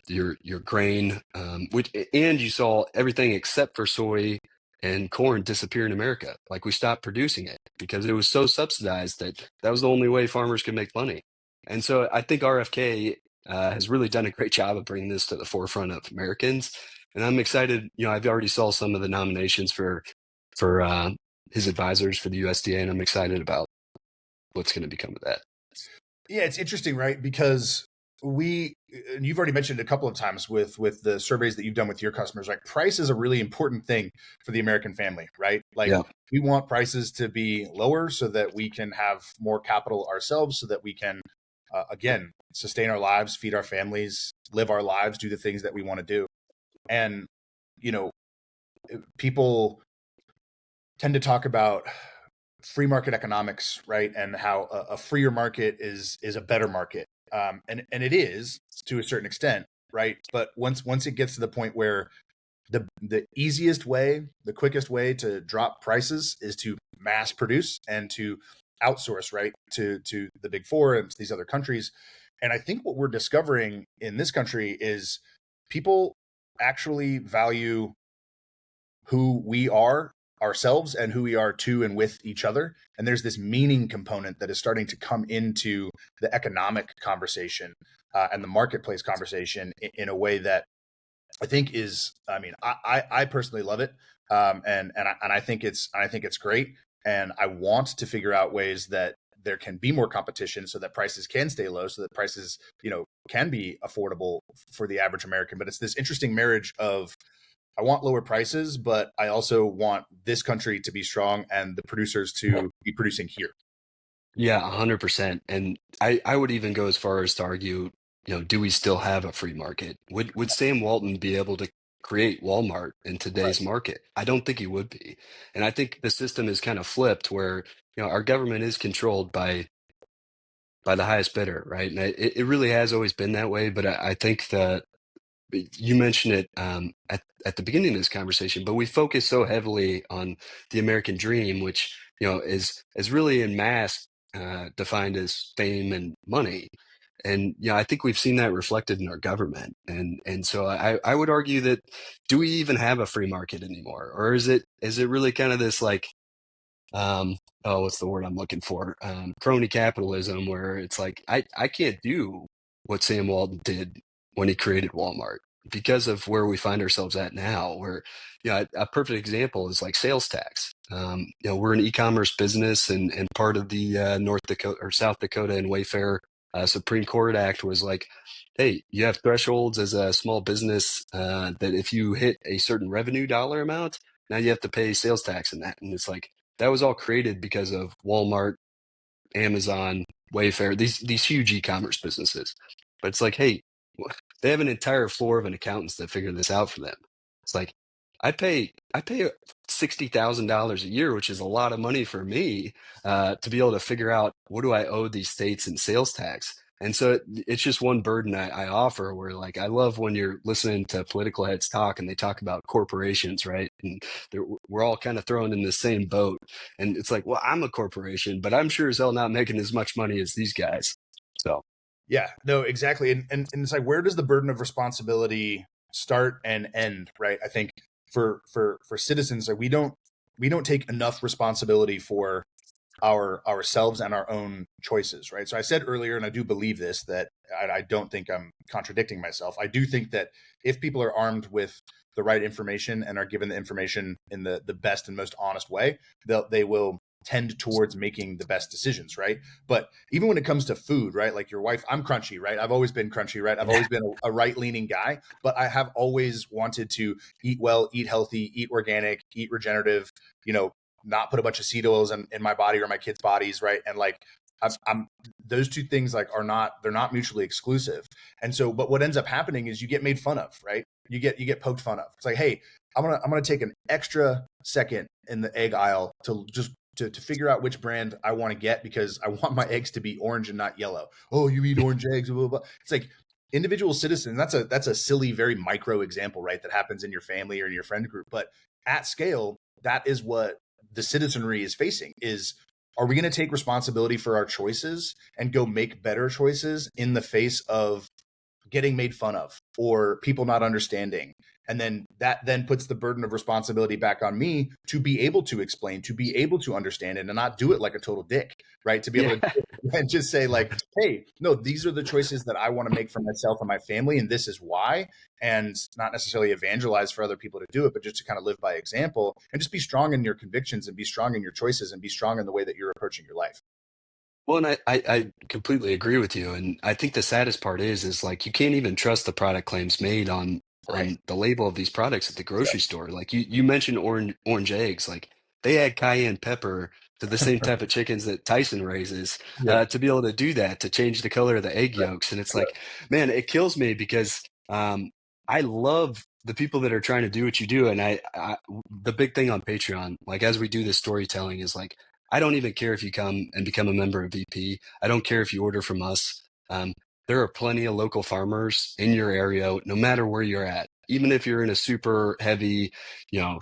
your grain, and you saw everything except for soy and corn disappear in America. Like we stopped producing it because it was so subsidized that was the only way farmers could make money. And so I think RFK has really done a great job of bringing this to the forefront of Americans. And I'm excited. I've already saw some of the nominations for his advisors for the USDA, and I'm excited about what's going to become of that. Yeah, it's interesting, right? Because and you've already mentioned a couple of times with the surveys that you've done with your customers, like price is a really important thing for the American family, right? Like Yeah. we want prices to be lower so that we can have more capital ourselves, so that we can, again, sustain our lives, feed our families, live our lives, do the things that we want to do. And, people tend to talk about free market economics, right? And how a freer market is a better market. And it is to a certain extent, right? But once it gets to the point where the easiest way, the quickest way to drop prices is to mass produce and to outsource, right, to the big four and to these other countries. And I think what we're discovering in this country is people actually value who we are ourselves and who we are to and with each other. And there's this meaning component that is starting to come into the economic conversation and the marketplace conversation in a way that I think is, I mean, I personally love it. And I think it's great. And I want to figure out ways that there can be more competition so that prices can stay low, so that prices, can be affordable for the average American. But it's this interesting marriage of, I want lower prices, but I also want this country to be strong and the producers to be producing here. Yeah, 100%. And I would even go as far as to argue, do we still have a free market? Would Sam Walton be able to create Walmart in Right. today's market? I don't think he would be. And I think the system is kind of flipped where, our government is controlled by the highest bidder, right? And it really has always been that way. But I think that you mentioned it at the beginning of this conversation, but we focus so heavily on the American dream, which is really in mass defined as fame and money. And I think we've seen that reflected in our government. And so I would argue that, do we even have a free market anymore, or is it really kind of this like what's the word I'm looking for? Crony capitalism, where it's like I can't do what Sam Walton did when he created Walmart because of where we find ourselves at now. Where a perfect example is like sales tax. We're an e-commerce business, and part of the North Dakota or South Dakota and Wayfair Supreme Court Act was like, hey, you have thresholds as a small business that if you hit a certain revenue dollar amount, now you have to pay sales tax in that. And it's like, that was all created because of Walmart, Amazon, Wayfair, these huge e-commerce businesses. But it's like, hey, they have an entire floor of an accountants that figure this out for them. It's like, I pay $60,000 a year, which is a lot of money for me, to be able to figure out what do I owe these states in sales tax. And so it's just one burden I offer, where like I love when you're listening to political heads talk and they talk about corporations, right? And we're all kind of thrown in the same boat. And it's like, well, I'm a corporation, but I'm sure as hell not making as much money as these guys. So Yeah, no, exactly. And it's like, where does the burden of responsibility start and end, right? I think for citizens, like we don't take enough responsibility for ourselves and our own choices, right? So I said earlier, and I do believe this, that I don't think I'm contradicting myself. I do think that if people are armed with the right information and are given the information in the best and most honest way, they will tend towards making the best decisions, right? But even when it comes to food, right? Like your wife, I'm crunchy, right? I've always been crunchy, right? I've always been a right-leaning guy, but I have always wanted to eat well, eat healthy, eat organic, eat regenerative, not put a bunch of seed oils in my body or my kids' bodies, right? And like I'm those two things like they're not mutually exclusive. And so, but what ends up happening is you get made fun of, right? You get poked fun of. It's like, hey, I'm gonna take an extra second in the egg aisle to just to figure out which brand I want to get because I want my eggs to be orange and not yellow. Oh, you eat orange eggs, blah, blah, blah. It's like individual citizen. That's a silly, very micro example, right? That happens in your family or in your friend group. But at scale, that is what the citizenry is facing is, are we going to take responsibility for our choices and go make better choices in the face of getting made fun of or people not understanding? And then that then puts the burden of responsibility back on me to be able to explain, to be able to understand it and not do it like a total dick, right? To be able Yeah. to and just say like, hey, no, these are the choices that I want to make for myself and my family, and this is why. And not necessarily evangelize for other people to do it, but just to kind of live by example and just be strong in your convictions and be strong in your choices and be strong in the way that you're approaching your life. Well, and I completely agree with you. And I think the saddest part is like you can't even trust the product claims made Right. on the label of these products at the Yep. grocery store. Like you mentioned orange eggs. Like they add cayenne pepper to the same type of chickens that Tyson raises Yep. to be able to do that, to change the color of the egg Right. yolks. And it's Right. like, man, it kills me because I love the people that are trying to do what you do. And the big thing on Patreon, like as we do this storytelling, is like I don't even care if you come and become a member of VP. I don't care if you order from us. Um, there are plenty of local farmers in your area, no matter where you're at. Even if you're in a super heavy, you know,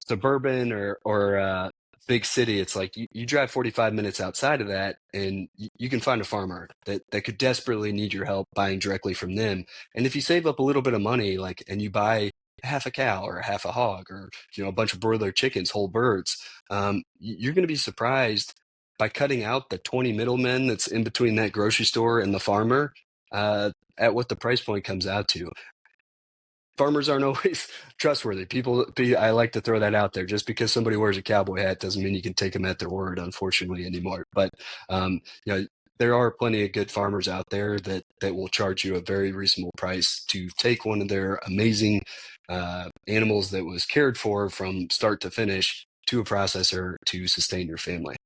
suburban or big city, it's like you drive 45 minutes outside of that, and you can find a farmer that could desperately need your help buying directly from them. And if you save up a little bit of money, like, and you buy half a cow or half a hog or a bunch of broiler chickens, whole birds, you're going to be surprised by cutting out the 20 middlemen that's in between that grocery store and the farmer, at what the price point comes out to. Farmers aren't always trustworthy. I like to throw that out there. Just because somebody wears a cowboy hat doesn't mean you can take them at their word, unfortunately, anymore. But um, you know, there are plenty of good farmers out there that will charge you a very reasonable price to take one of their amazing animals that was cared for from start to finish to a processor to sustain your family.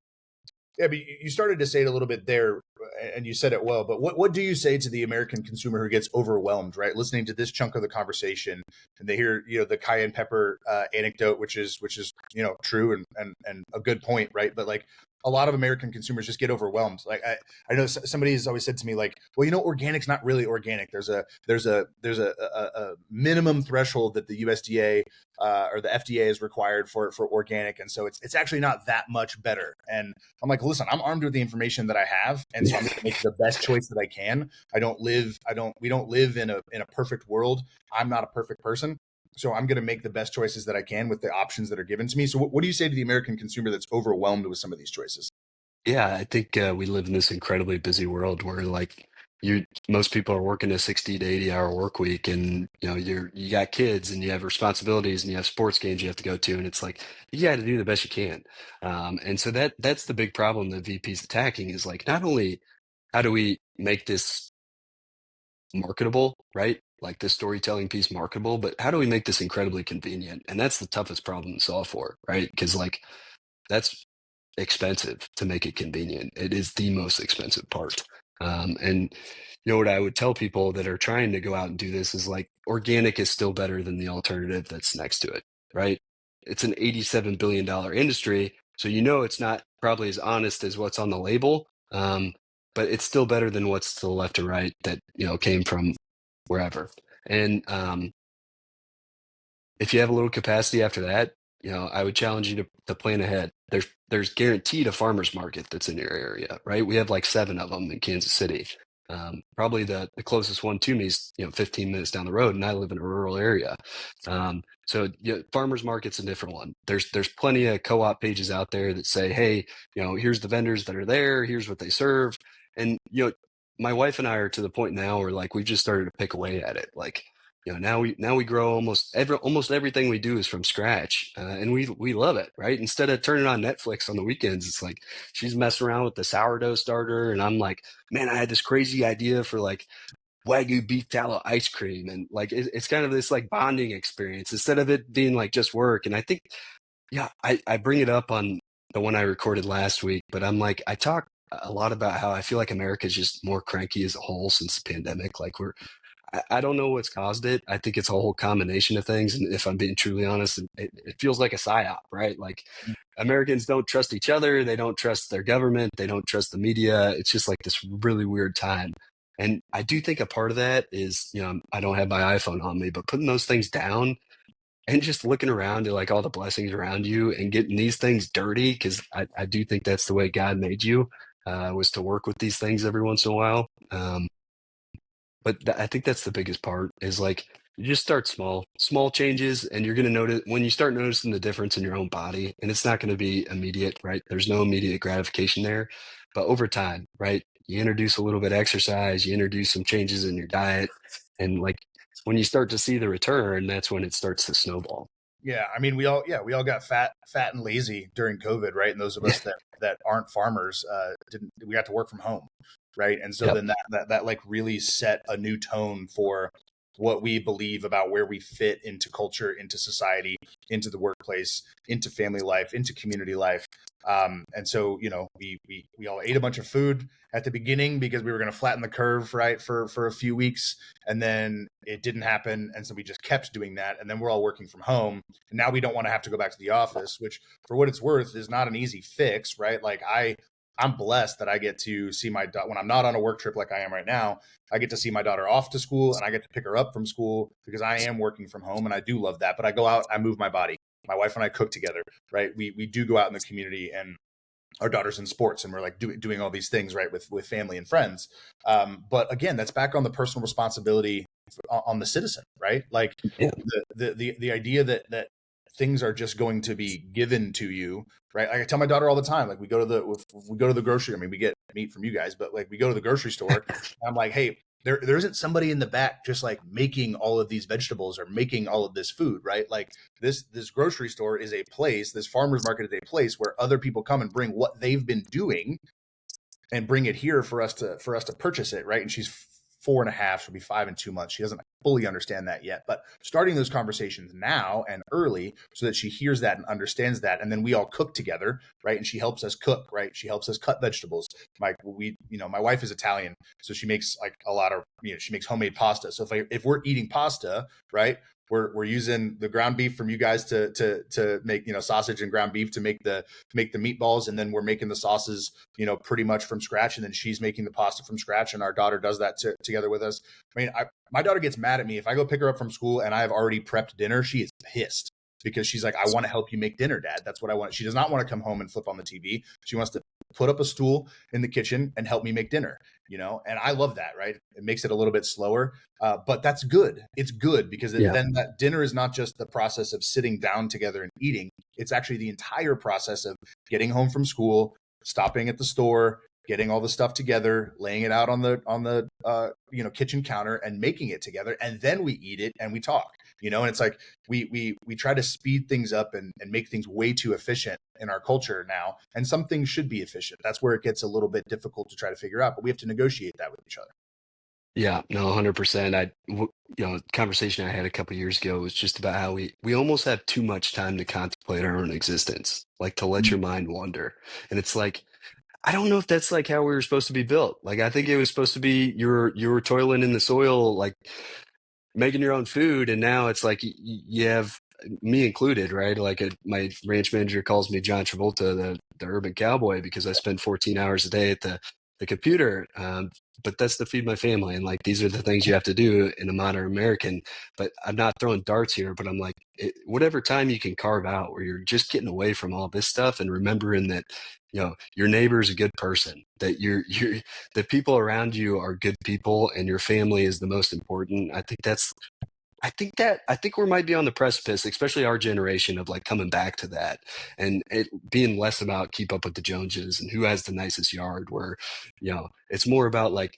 Yeah, but you started to say it a little bit there, and you said it well. But what do you say to the American consumer who gets overwhelmed, right? Listening to this chunk of the conversation, and they hear the cayenne pepper anecdote, which is true and a good point, right? But like a lot of American consumers just get overwhelmed. Like I know somebody has always said to me, like, well, organic's not really organic. There's a minimum threshold that the USDA or the FDA is required for organic, and so it's actually not that much better. And I'm like, listen, I'm armed with the information that I have, and so I'm going to make the best choice that I can. We don't live in a perfect world. I'm not a perfect person, so I'm going to make the best choices that I can with the options that are given to me. So what do you say to the American consumer that's overwhelmed with some of these choices? Yeah, I think we live in this incredibly busy world where like most people are working a 60 to 80-hour work week, and you got kids and you have responsibilities and you have sports games you have to go to, and it's like you got to do the best you can. And so that's the big problem that VP's attacking is like not only how do we make this marketable, right? Like this storytelling piece marketable, but how do we make this incredibly convenient? And that's the toughest problem to solve for, right? Because like that's expensive to make it convenient. It is the most expensive part. And what I would tell people that are trying to go out and do this is like organic is still better than the alternative that's next to it, right? It's an $87 billion industry. So it's not probably as honest as what's on the label. But it's still better than what's to the left or right that, came from wherever. And if you have a little capacity after that, I would challenge you to plan ahead. There's guaranteed a farmer's market that's in your area, right? We have like 7 of them in Kansas City. Probably the closest one to me is 15 minutes down the road, and I live in a rural area. So farmers market's a different one. There's plenty of co-op pages out there that say, hey, here's the vendors that are there, here's what they serve, and my wife and I are to the point now where like we've just started to pick away at it. Like now we grow almost everything we do is from scratch, and we love it, right? Instead of turning on Netflix on the weekends, it's like she's messing around with the sourdough starter, and I'm like, man, I had this crazy idea for like Wagyu beef tallow ice cream, and like it's kind of this like bonding experience instead of it being like just work. And I think, yeah, I bring it up on the one I recorded last week, but I'm like, I talk a lot about how I feel like America's just more cranky as a whole since the pandemic. Like I don't know what's caused it. I think it's a whole combination of things. And if I'm being truly honest, it feels like a psyop, right? Like Americans don't trust each other. They don't trust their government. They don't trust the media. It's just like this really weird time. And I do think a part of that is, I don't have my iPhone on me, but putting those things down and just looking around at like all the blessings around you and getting these things dirty, because I do think that's the way God made you, was to work with these things every once in a while. But I think that's the biggest part is like you just start small changes, and you're going to notice when you start noticing the difference in your own body, and it's not going to be immediate, right? There's no immediate gratification there, but over time, right? You introduce a little bit of exercise, you introduce some changes in your diet, and like when you start to see the return, that's when it starts to snowball. Yeah, I mean, we all got fat and lazy during COVID, right? And those of us that aren't farmers didn't. We got to work from home, right? And so Yep. then that like really set a new tone for what we believe about where we fit into culture, into society, into the workplace, into family life, into community life. And so we all ate a bunch of food at the beginning because we were going to flatten the curve, right, for a few weeks, and then it didn't happen, and so we just kept doing that, and then we're all working from home, and now we don't want to have to go back to the office, which, for what it's worth, is not an easy fix, right? Like I'm blessed that I get to see my daughter when I'm not on a work trip like I am right now. I get to see my daughter off to school, and I get to pick her up from school because I am working from home, and I do love that. But I go out, I move my body. My wife and I cook together, right? We do go out in the community, and our daughter's in sports, and we're like doing all these things, right, with family and friends. But again, that's back on the personal responsibility on the citizen, right? Like Yeah. the idea that things are just going to be given to you, right? Like I tell my daughter all the time, like we go to the grocery. I mean, we get meat from you guys, but like we go to the grocery store. I'm like, hey, there isn't somebody in the back just like making all of these vegetables or making all of this food, right? Like this grocery store is a place, this farmer's market is a place where other people come and bring what they've been doing and bring it here for us to purchase it, right? And she's 4.5, she'll be 5 in 2 months. She doesn't fully understand that yet, but starting those conversations now and early so that she hears that and understands that, and then we all cook together, right? And she helps us cook, right? She helps us cut vegetables. My wife is Italian, so she makes like a lot of, she makes homemade pasta. So if we're eating pasta, right, we're using the ground beef from you guys to make sausage and ground beef to make the meatballs, and then we're making the sauces pretty much from scratch, and then she's making the pasta from scratch, and our daughter does that together with us. I mean, my daughter gets mad at me if I go pick her up from school and I have already prepped dinner. She is pissed because she's like, I want to help you make dinner, Dad. That's what I want. She does not want to come home and flip on the TV. She wants to put up a stool in the kitchen and help me make dinner, and I love that, right? It makes it a little bit slower, but that's good. It's good because then that dinner is not just the process of sitting down together and eating. It's actually the entire process of getting home from school, stopping at the store, getting all the stuff together, laying it out on the kitchen counter and making it together, and then we eat it and we talk. And it's like we try to speed things up and make things way too efficient in our culture now. And some things should be efficient. That's where it gets a little bit difficult to try to figure out, but we have to negotiate that with each other. Yeah, no, 100%. Conversation I had a couple years ago was just about how we almost have too much time to contemplate our own existence, like to let your mind wander. And it's like, I don't know if that's like how we were supposed to be built. Like, I think it was supposed to be you were toiling in the soil, like making your own food, and now it's like you have me included, right? Like my ranch manager calls me John Travolta, the urban cowboy, because I spend 14 hours a day at the computer. but that's to feed my family. And like, these are the things you have to do in a modern American. But I'm not throwing darts here, but I'm like, whatever time you can carve out where you're just getting away from all this stuff and remembering that, your neighbor is a good person, that the people around you are good people and your family is the most important. I think we might be on the precipice, especially our generation, of like coming back to that and it being less about keep up with the Joneses and who has the nicest yard, where, it's more about like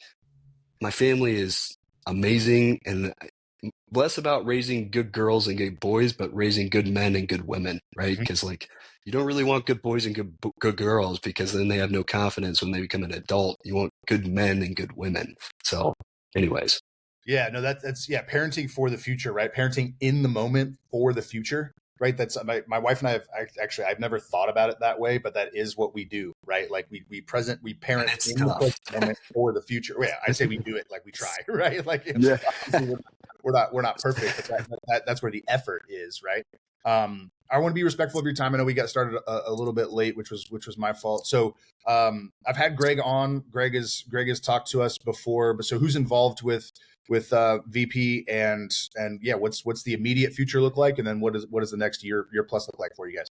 my family is amazing and less about raising good girls and good boys, but raising good men and good women, right? Mhm. Because like you don't really want good boys and good girls because then they have no confidence when they become an adult. You want good men and good women. So, anyways. Yeah, no, that's yeah, parenting for the future, right? Parenting in the moment for the future, right? That's my wife and I have actually I've never thought about it that way, but that is what we do, right? Like we And parent it's in the tough. present moment for the future. Well, yeah, I'd say we do it like we try, right? Like Yeah. obviously we're not perfect, but that's where the effort is, right? I want to be respectful of your time. I know we got started a little bit late, which was my fault. So I've had Greg on. Greg has talked to us before, but so who's involved with VP and yeah, what's the immediate future look like, and then what does the next year plus look like for you guys?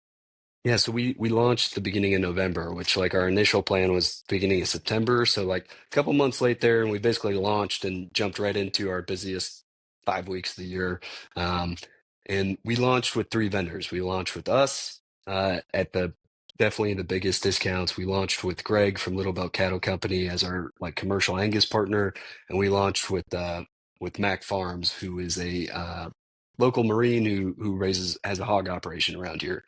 Yeah, so we launched the beginning of November, which like our initial plan was beginning of September. So like a couple months late there, and we basically launched and jumped right into our busiest 5 weeks of the year. Um, and we launched with three vendors. We launched with us at the definitely the biggest discounts. We launched with Greg from Little Belt Cattle Company as our like commercial Angus partner, and we launched with Mac Farms, who is a local Marine who has a hog operation around here.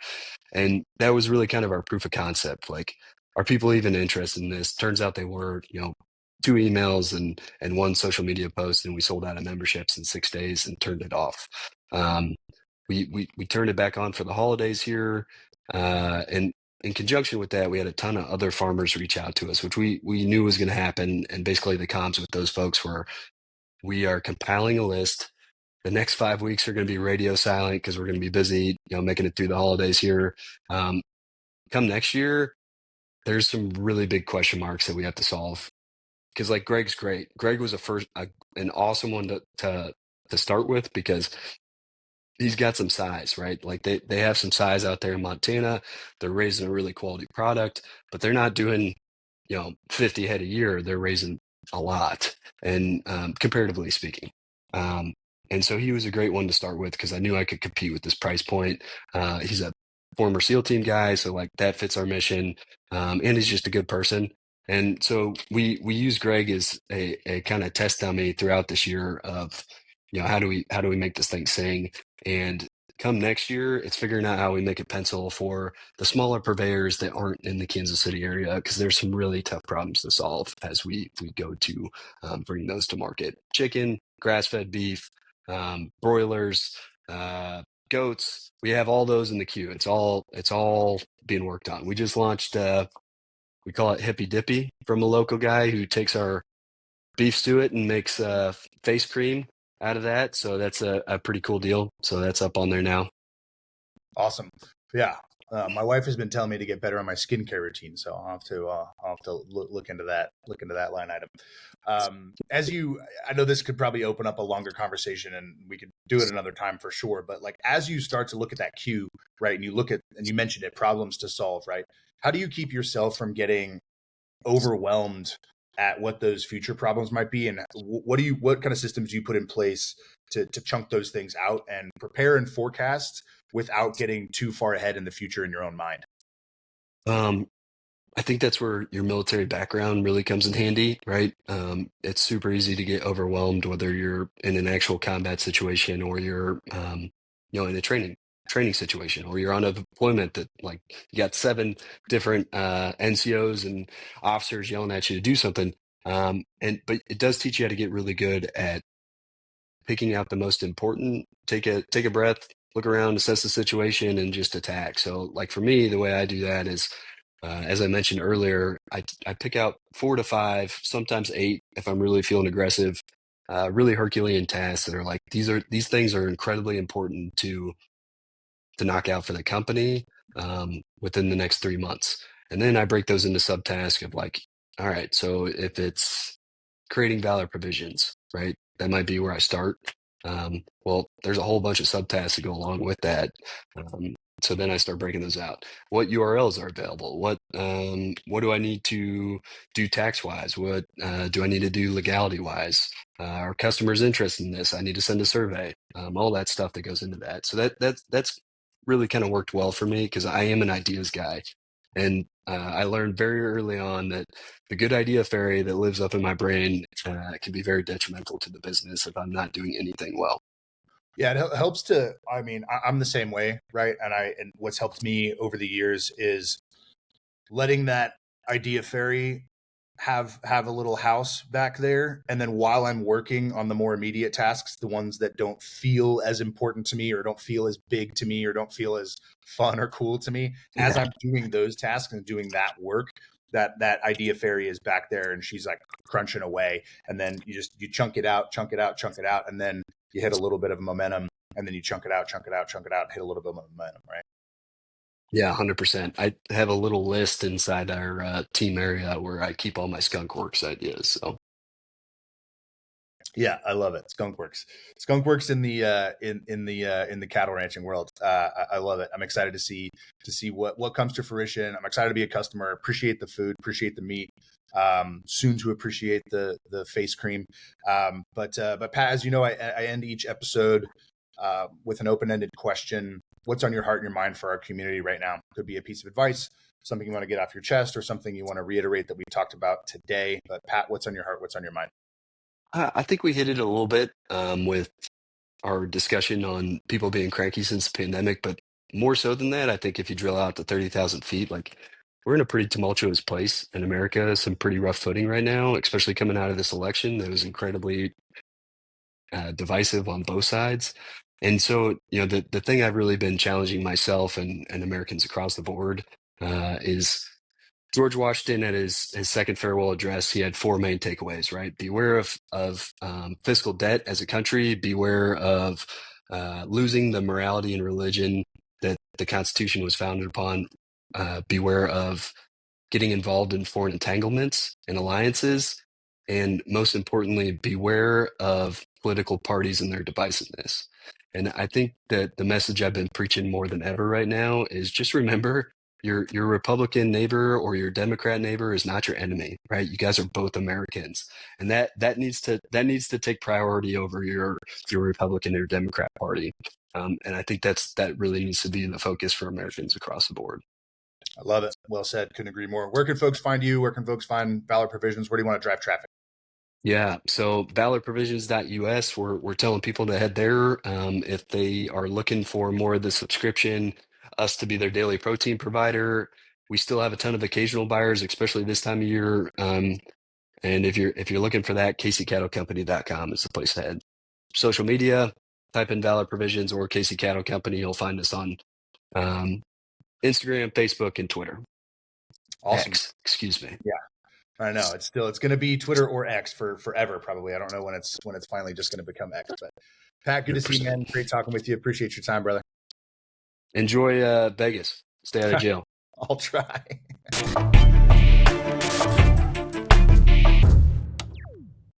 And that was really kind of our proof of concept. Like, are people even interested in this? Turns out they were, two emails and one social media post, and we sold out of memberships in 6 days and turned it off. Um, we turned it back on for the holidays here. And in conjunction with that, we had a ton of other farmers reach out to us, which we knew was going to happen. And basically the comms with those folks were, we are compiling a list. The next 5 weeks are going to be radio silent because we're going to be busy, making it through the holidays here. Um, Come next year, there's some really big question marks that we have to solve. Because like Greg's great. Greg was an awesome one to start with because he's got some size, right? Like they have some size out there in Montana. They're raising a really quality product, but they're not doing 50 head a year. They're raising a lot, and comparatively speaking. Um, and so he was a great one to start with because I knew I could compete with this price point. He's a former SEAL team guy, so like that fits our mission. And he's just a good person. And so we use Greg as a kind of test dummy throughout this year of, how do we make this thing sing? And come next year, it's figuring out how we make it pencil for the smaller purveyors that aren't in the Kansas City area, because there's some really tough problems to solve as we go to bring those to market. Chicken, grass-fed beef, broilers, goats. We have all those in the queue. It's all being worked on. We just launched. We call it Hippy Dippy from a local guy who takes our beef suet and makes face cream out of that. So that's a pretty cool deal. So that's up on there now. Awesome. Yeah. My wife has been telling me to get better on my skincare routine, so I'll have to look into that line item. I know this could probably open up a longer conversation, and we could do it another time for sure. But like as you start to look at that queue, right, and you mentioned it, problems to solve, right? How do you keep yourself from getting overwhelmed at what those future problems might be, and what kind of systems do you put in place to chunk those things out and prepare and forecast without getting too far ahead in the future in your own mind? Um, I think that's where your military background really comes in handy, right? It's super easy to get overwhelmed, whether you're in an actual combat situation or you're, in a training situation, or you're on a deployment that like you got seven different NCOs and officers yelling at you to do something. But it does teach you how to get really good at picking out the most important, take a breath, look around, assess the situation, and just attack. So like for me, the way I do that is, as I mentioned earlier, I pick out 4 to 5, sometimes 8 if I'm really feeling aggressive, really Herculean tasks that are like these things are incredibly important to knock out for the company within the next 3 months. And then I break those into subtasks of like, all right, so if it's creating Valor Provisions, right? That might be where I start. Well, there's a whole bunch of subtasks that go along with that. So then I start breaking those out. What URLs are available? What do I need to do tax wise? What do I need to do legality wise? Are customers interested in this? I need to send a survey. All that stuff that goes into that. So that's really kind of worked well for me because I am an ideas guy, and I learned very early on that the good idea fairy that lives up in my brain can be very detrimental to the business if I'm not doing anything well. Yeah, it helps to. I mean, I'm the same way, right? And what's helped me over the years is letting that idea fairy have a little house back there, and then while I'm working on the more immediate tasks, the ones that don't feel as important to me or don't feel as big to me or don't feel as fun or cool to me, as Yeah, I'm doing those tasks and doing that work, that idea fairy is back there and she's like crunching away, and then you chunk it out, and then you hit a little bit of momentum, and then you chunk it out, hit a little bit of momentum, right? yeah, 100%. I have a little list inside our team area where I keep all my skunk works ideas. So Yeah, I love it. Skunk works. Skunk works in the in the cattle ranching world. I love it. I'm excited to see what comes to fruition. I'm excited to be a customer. Appreciate the food. Appreciate the meat. Soon to appreciate the face cream. But Pat, as you know, I end each episode with an open ended question. What's on your heart and your mind for our community right now? Could be a piece of advice, something you want to get off your chest, or something you want to reiterate that we talked about today. But Pat, what's on your heart? What's on your mind? I think we hit it a little bit with our discussion on people being cranky since the pandemic, but more so than that, I think if you drill out to 30,000 feet, like we're in a pretty tumultuous place in America, some pretty rough footing right now, especially coming out of this election that was incredibly divisive on both sides. And so, the thing I've really been challenging myself and Americans across the board is George Washington at his second farewell address. He had four main takeaways, right? Beware of fiscal debt as a country. Beware of losing the morality and religion that the Constitution was founded upon. Beware of getting involved in foreign entanglements and alliances, and most importantly, beware of political parties and their divisiveness. And I think that the message I've been preaching more than ever right now is just remember your Republican neighbor or your Democrat neighbor is not your enemy, right? You guys are both Americans, and that needs to take priority over your Republican or Democrat party. And I think that really needs to be the focus for Americans across the board. I love it. Well said. Couldn't agree more. Where can folks find you? Where can folks find Valor Provisions? Where do you want to drive traffic? Yeah, so valorprovisions.us, we're telling people to head there if they are looking for more of the subscription, us to be their daily protein provider. We still have a ton of occasional buyers, especially this time of year. And if you're looking for that, caseycattlecompany.com is the place to head. Social media, type in Valor Provisions or Casey Cattle Company. You'll find us on Instagram, Facebook, and Twitter. Awesome. X, excuse me. Yeah. I know it's going to be Twitter or X for forever, probably. I don't know when it's finally just going to become X, but Pat, good to see you, man. Great talking with you. Appreciate your time, brother. Enjoy Vegas. Stay out of jail. I'll try.